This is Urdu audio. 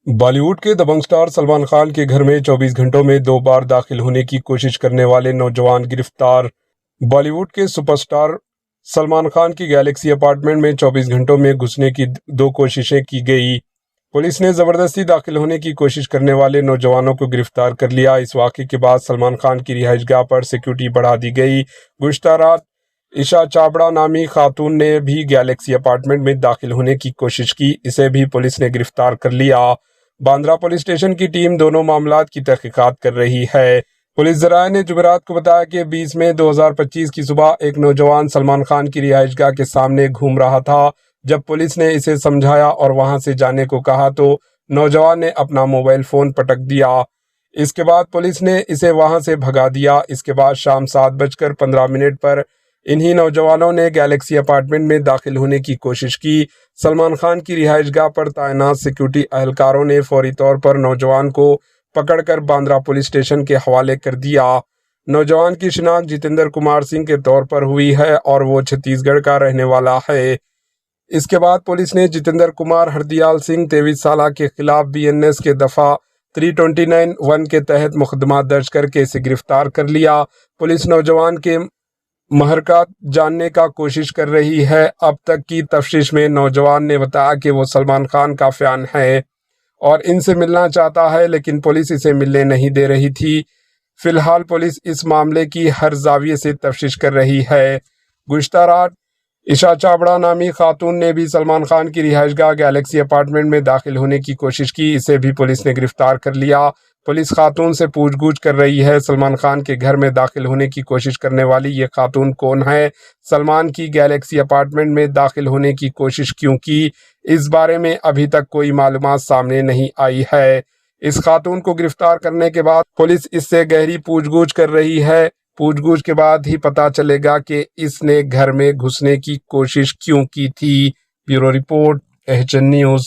بالی ووڈ کے دبنگ سٹار سلمان خان کے گھر میں 24 گھنٹوں میں 2 بار داخل ہونے کی کوشش کرنے والے نوجوان گرفتار۔ بالی ووڈ کے سپر سٹار سلمان خان کی گیلیکسی اپارٹمنٹ میں 24 گھنٹوں میں گھسنے کی 2 کوششیں کی گئی۔ پولیس نے زبردستی داخل ہونے کی کوشش کرنے والے نوجوانوں کو گرفتار کر لیا۔ اس واقعے کے بعد سلمان خان کی رہائش گاہ پر سیکیورٹی بڑھا دی گئی۔ گزشتہ رات عشا چابڑا نامی خاتون نے بھی گیلیکسی اپارٹمنٹ میں داخل ہونے کی کوشش کی، اسے بھی پولیس نے گرفتار کر لیا۔ باندرا پولیس اسٹیشن کی ٹیم دونوں معاملات کی تحقیقات کر رہی ہے۔ پولیس ذرائع نے جمعرات کو بتایا کہ 20 مئی 2025 کی صبح ایک نوجوان سلمان خان کی رہائش گاہ کے سامنے گھوم رہا تھا۔ جب پولیس نے اسے سمجھایا اور وہاں سے جانے کو کہا تو نوجوان نے اپنا موبائل فون پٹک دیا۔ اس کے بعد پولیس نے اسے وہاں سے بھگا دیا۔ اس کے بعد شام 7:15 پر انہی نوجوانوں نے گیلیکسی اپارٹمنٹ میں داخل ہونے کی کوشش کی۔ سلمان خان کی رہائش گاہ پر تعینات سیکیورٹی اہلکاروں نے فوری طور پر نوجوان کو پکڑ کر باندرا پولیس اسٹیشن کے حوالے کر دیا۔ نوجوان کی شناخت جتیندر کمار سنگھ کے طور پر ہوئی ہے اور وہ چھتیس گڑھ کا رہنے والا ہے۔ اس کے بعد پولیس نے جتیندر کمار ہردیال سنگھ 23 سالہ کے خلاف BNS کے دفعہ 329(1) کے تحت مقدمہ درج کر کے اسے گرفتار کر لیا۔ پولیس نوجوان کے محرکات جاننے کا کوشش کر رہی ہے۔ اب تک کی تفتیش میں نوجوان نے بتایا کہ وہ سلمان خان کا فین ہے اور ان سے ملنا چاہتا ہے، لیکن پولیس اسے ملنے نہیں دے رہی تھی۔ فی الحال پولیس اس معاملے کی ہر زاویے سے تفتیش کر رہی ہے۔ گزشتہ رات عشا چابڑا نامی خاتون نے بھی سلمان خان کی رہائش گاہ گیلیکسی اپارٹمنٹ میں داخل ہونے کی کوشش کی، اسے بھی پولیس نے گرفتار کر لیا۔ پولیس خاتون سے پوچھ گچھ کر رہی ہے۔ سلمان خان کے گھر میں داخل ہونے کی کوشش کرنے والی یہ خاتون کون ہے؟ سلمان کی گیلیکسی اپارٹمنٹ میں داخل ہونے کی کوشش کیوں کی؟ اس بارے میں ابھی تک کوئی معلومات سامنے نہیں آئی ہے۔ اس خاتون کو گرفتار کرنے کے بعد پولیس اس سے گہری پوچھ گچھ کر رہی ہے۔ پوچھ گچھ کے بعد ہی پتہ چلے گا کہ اس نے گھر میں گھسنے کی کوشش کیوں کی تھی۔ Bureau report, HN news.